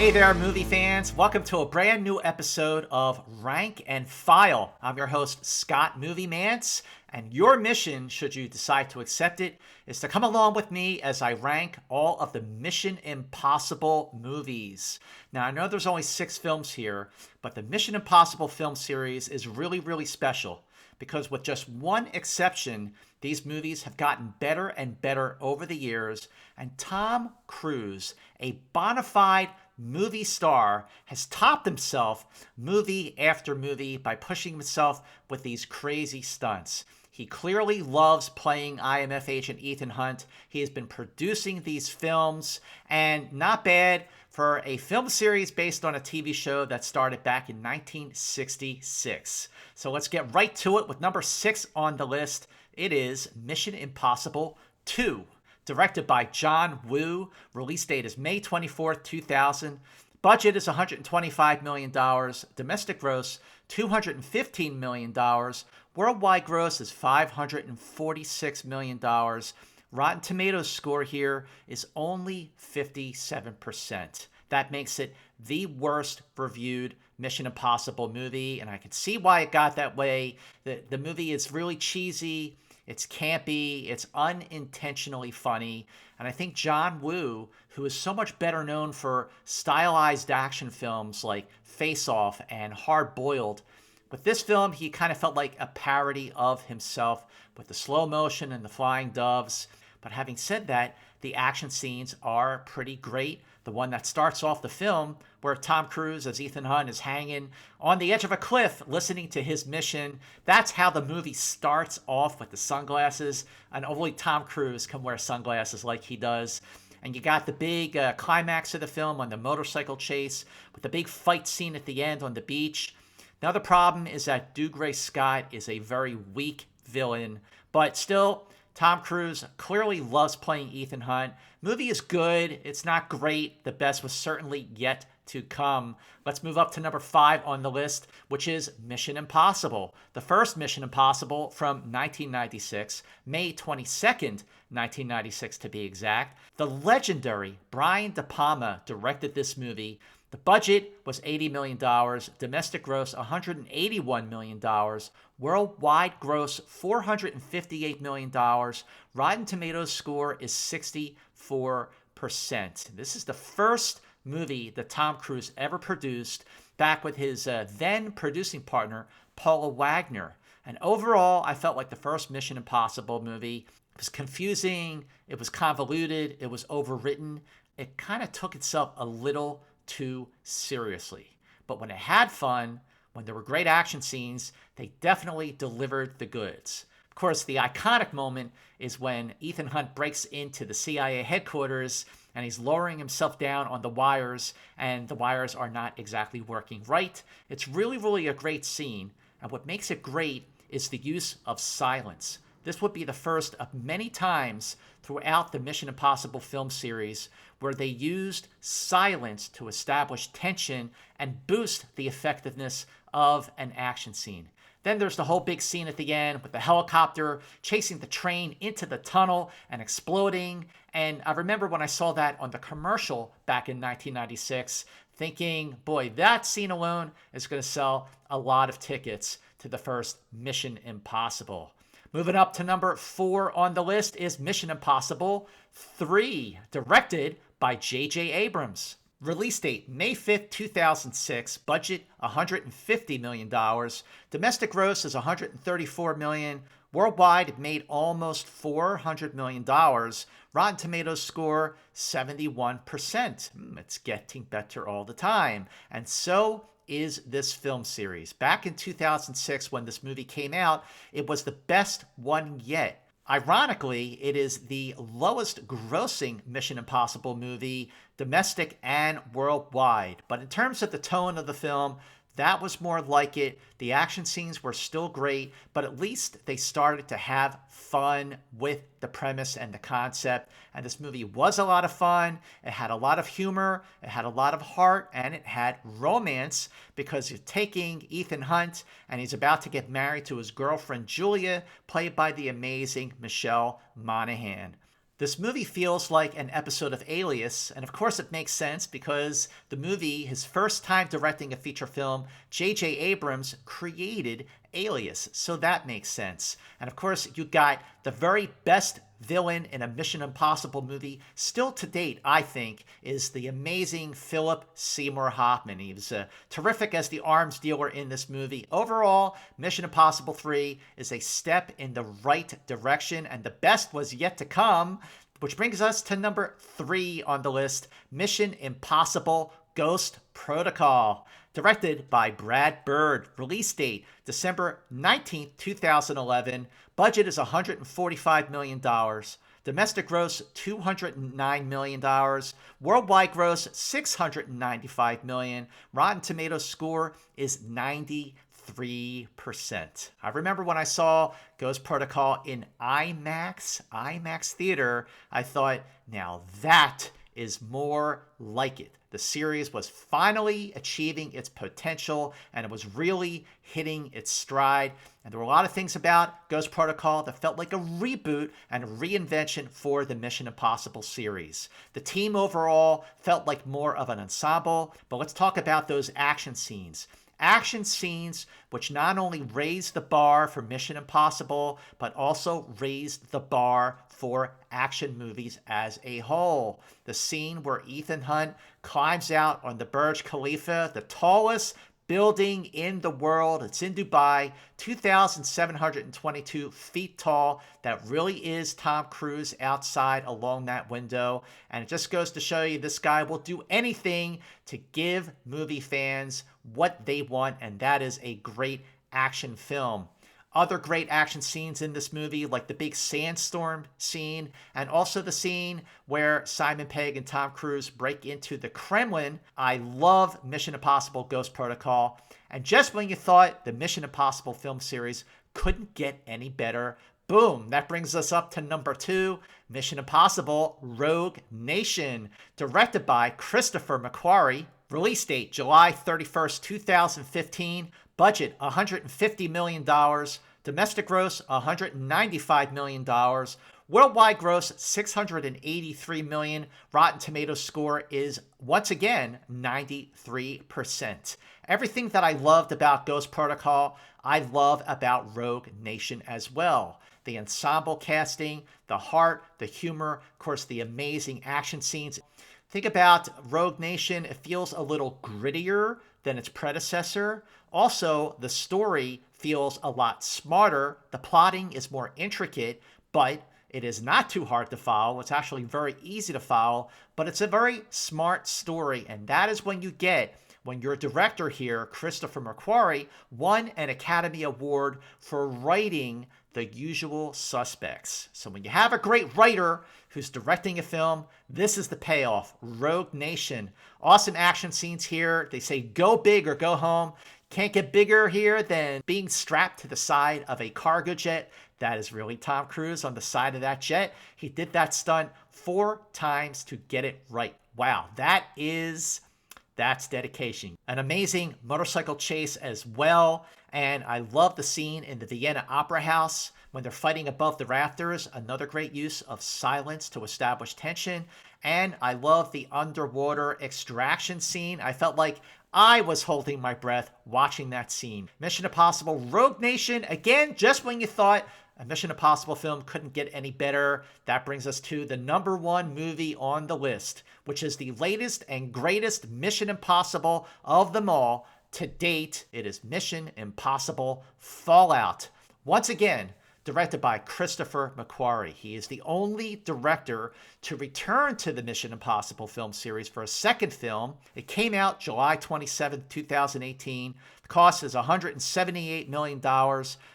Hey there, movie fans. Welcome to a brand new episode of Rank and File. I'm your host, Scott Movie Mantz, and your mission, should you decide to accept it, is to come along with me as I rank all of the Mission Impossible movies. Now, I know there's only 6 films here, but the Mission Impossible film series is really, really special because with just one exception, these movies have gotten better and better over the years, and Tom Cruise, a bona fide movie star, has topped himself movie after movie by pushing himself with these crazy stunts. He clearly loves playing IMF agent Ethan Hunt. He has been producing these films, and not bad for a film series based on a TV show that started back in 1966. So let's get right to it with number 6 on the list. It is Mission Impossible 2. Directed by John Woo. Release date is May 24th, 2000. Budget is $125 million. Domestic gross, $215 million. Worldwide gross is $546 million. Rotten Tomatoes score here is only 57%. That makes it the worst reviewed Mission Impossible movie, and I can see why it got that way. The movie is really cheesy. It's campy, it's unintentionally funny, and I think John Woo, who is so much better known for stylized action films like Face Off and Hard Boiled, with this film, he kind of felt like a parody of himself with the slow motion and the flying doves. But having said that, the action scenes are pretty great. The one that starts off the film where Tom Cruise as Ethan Hunt is hanging on the edge of a cliff listening to his mission. That's how the movie starts off, with the sunglasses. And only Tom Cruise can wear sunglasses like he does. And you got the big climax of the film on the motorcycle chase with the big fight scene at the end on the beach. Now the problem is that Critic Scott is a very weak villain, but still, Tom Cruise clearly loves playing Ethan Hunt. Movie is good. It's not great. The best was certainly yet to come. Let's move up to number 5 on the list, which is Mission Impossible. The first Mission Impossible from 1996, May 22nd, 1996 to be exact. The legendary Brian De Palma directed this movie. The budget was $80 million, domestic gross $181 million, worldwide gross $458 million, Rotten Tomatoes score is 64%. This is the first movie that Tom Cruise ever produced, back with his then producing partner, Paula Wagner. And overall, I felt like the first Mission Impossible movie was confusing, it was convoluted, it was overwritten. It kind of took itself a little too seriously. But when it had fun, when there were great action scenes, they definitely delivered the goods. Of course, the iconic moment is when Ethan Hunt breaks into the CIA headquarters and he's lowering himself down on the wires, and the wires are not exactly working right. It's really, really a great scene, and what makes it great is the use of silence. This would be the first of many times throughout the Mission Impossible film series where they used silence to establish tension and boost the effectiveness of an action scene. Then there's the whole big scene at the end with the helicopter chasing the train into the tunnel and exploding. And I remember when I saw that on the commercial back in 1996, thinking, boy, that scene alone is going to sell a lot of tickets to the first Mission Impossible. Moving up to number 4 on the list is Mission Impossible 3, directed by J.J. Abrams. Release date, May 5th, 2006. Budget, $150 million. Domestic gross is $134 million. Worldwide, it made almost $400 million. Rotten Tomatoes score, 71%. It's getting better all the time. And so is this film series. Back in 2006, when this movie came out, it was the best one yet. Ironically, it is the lowest grossing Mission Impossible movie, domestic and worldwide. But in terms of the tone of the film, that was more like it. The action scenes were still great, but at least they started to have fun with the premise and the concept. And this movie was a lot of fun. It had a lot of humor, it had a lot of heart, and it had romance, because you're taking Ethan Hunt and he's about to get married to his girlfriend Julia, played by the amazing Michelle Monaghan. This movie feels like an episode of Alias, and of course it makes sense because the movie, his first time directing a feature film, J.J. Abrams created Alias, so that makes sense. And of course you got the very best villain in a Mission Impossible movie, still to date, I think, is the amazing Philip Seymour Hoffman. He was terrific as the arms dealer in this movie. Overall, Mission Impossible 3 is a step in the right direction, and the best was yet to come, which brings us to number 3 on the list, Mission Impossible Ghost Protocol. Directed by Brad Bird. Release date, December 19th, 2011. Budget is $145 million. Domestic gross, $209 million. Worldwide gross, $695 million. Rotten Tomatoes score is 93%. I remember when I saw Ghost Protocol in IMAX theater, I thought, now that is more like it. The series was finally achieving its potential, and it was really hitting its stride. And there were a lot of things about Ghost Protocol that felt like a reboot and a reinvention for the Mission Impossible series. The team overall felt like more of an ensemble, but let's talk about those action scenes. Action scenes which not only raised the bar for Mission Impossible, but also raised the bar for action movies as a whole. The scene where Ethan Hunt climbs out on the Burj Khalifa, the tallest building in the world. It's in Dubai, 2,722 feet tall. That really is Tom Cruise outside along that window. And it just goes to show you this guy will do anything to give movie fans what they want, and that is a great action film. Other great action scenes in this movie, like the big sandstorm scene, and also the scene where Simon Pegg and Tom Cruise break into the Kremlin. I love Mission Impossible Ghost Protocol. And just when you thought the Mission Impossible film series couldn't get any better, boom, that brings us up to number 2, Mission Impossible Rogue Nation, directed by Christopher McQuarrie. Release date, July 31st, 2015. Budget, $150 million. Domestic gross, $195 million. Worldwide gross, $683 million. Rotten Tomatoes score is, once again, 93%. Everything that I loved about Ghost Protocol, I love about Rogue Nation as well. The ensemble casting, the heart, the humor, of course, the amazing action scenes. Think about Rogue Nation, it feels a little grittier than its predecessor. Also, the story feels a lot smarter. The plotting is more intricate, but it is not too hard to follow. It's actually very easy to follow, but it's a very smart story, and that is when your director here, Christopher McQuarrie, won an Academy Award for writing The Usual Suspects. So when you have a great writer who's directing a film, this is the payoff. Rogue Nation. Awesome action scenes here. They say go big or go home. Can't get bigger here than being strapped to the side of a cargo jet. That is really Tom Cruise on the side of that jet. He did that stunt 4 times to get it right. Wow, that's dedication. An amazing motorcycle chase as well. And I love the scene in the Vienna Opera House when they're fighting above the rafters. Another great use of silence to establish tension. And I love the underwater extraction scene. I felt like I was holding my breath watching that scene. Mission Impossible Rogue Nation, again, just when you thought a Mission Impossible film couldn't get any better, that brings us to the number 1 movie on the list, which is the latest and greatest Mission Impossible of them all. To date, it is Mission Impossible Fallout. Once again, directed by Christopher McQuarrie. He is the only director to return to the Mission Impossible film series for a second film. It came out July 27, 2018. The cost is $178 million.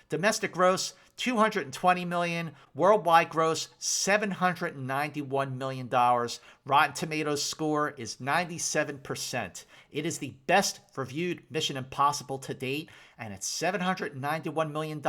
Domestic gross, $220 million. Worldwide gross, $791 million. Rotten Tomatoes score is 97%. It is the best reviewed Mission Impossible to date, and at $791 million,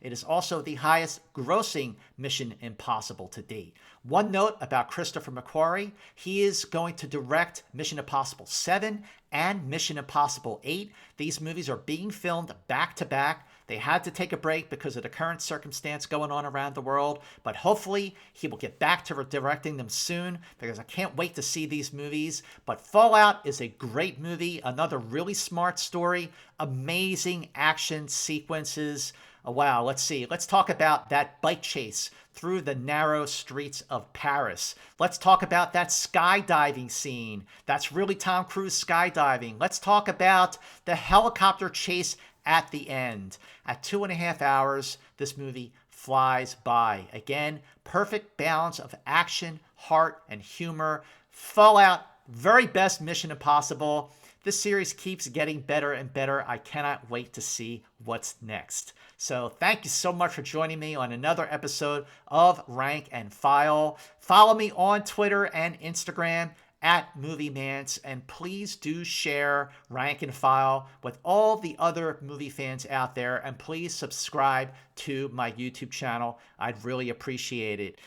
it is also the highest grossing Mission Impossible to date. One note about Christopher McQuarrie, he is going to direct Mission Impossible 7 and Mission Impossible 8. These movies are being filmed back to back. They had to take a break because of the current circumstance going on around the world, but hopefully he will get back to directing them soon because I can't wait to see these movies. But Fallout is a great movie, another really smart story, amazing action sequences. Oh, wow, let's see. Let's talk about that bike chase through the narrow streets of Paris. Let's talk about that skydiving scene. That's really Tom Cruise skydiving. Let's talk about the helicopter chase at the end. At 2.5 hours, this movie flies by. Again, perfect balance of action, heart, and humor. Fallout, very best Mission Impossible. This series keeps getting better and better. I cannot wait to see what's next. So thank you so much for joining me on another episode of Rank and File. Follow me on Twitter and Instagram at MovieMantz, and please do share Rank and File with all the other movie fans out there, and please subscribe to my YouTube channel. I'd really appreciate it.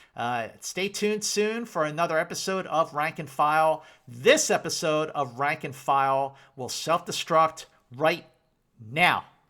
Stay tuned soon for another episode of Rank and File. This episode of Rank and File will self-destruct right now.